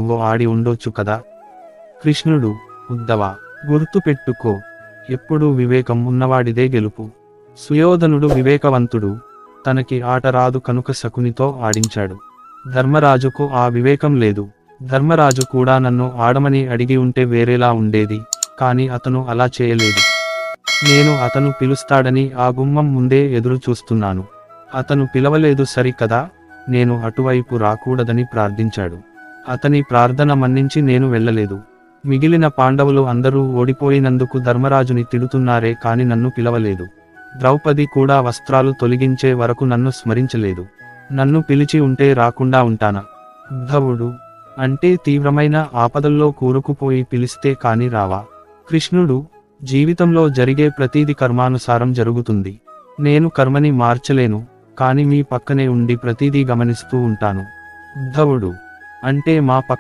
నువ్వు ఆడి ఉండొచ్చు కదా. కృష్ణుడు, ఉద్ధవ, గుర్తు పెట్టుకో, ఎప్పుడూ వివేకం ఉన్నవాడిదే గెలుపు. సుయోధనుడు వివేకవంతుడు, తనకి ఆట రాదు కనుక శకునితో ఆడించాడు. ధర్మరాజుకు ఆ వివేకం లేదు. ధర్మరాజు కూడా నన్ను ఆడమని అడిగి ఉంటే వేరేలా ఉండేది, కానీ అతను అలా చేయలేదు. నేను అతను పిలుస్తాడని ఆ గుమ్మం ముందే ఎదురు చూస్తున్నాను. అతను పిలవలేదు సరి కదా, నేను అటువైపు రాకూడదని ప్రార్థించాడు. అతని ప్రార్థన మన్నించి నేను వెళ్ళలేదు. మిగిలిన పాండవులు అందరూ ఓడిపోయినందుకు ధర్మరాజుని తిడుతున్నారే కాని నన్ను పిలవలేదు. ద్రౌపది కూడా వస్త్రాలు తొలగించే వరకు నన్ను స్మరించలేదు. నన్ను పిలిచి ఉంటే రాకుండా ఉంటానా? ఉద్ధవుడు, అంటే తీవ్రమైన ఆపదల్లో కూరుకుపోయి పిలిస్తే కాని రావా? కృష్ణుడు, జీవితంలో జరిగే ప్రతీది కర్మానుసారం జరుగుతుంది. నేను కర్మని మార్చలేను, కాని మీ పక్కనే ఉండి ప్రతీదీ గమనిస్తూ ఉంటాను. ఉద్ధవుడు, అంటే మా పక్క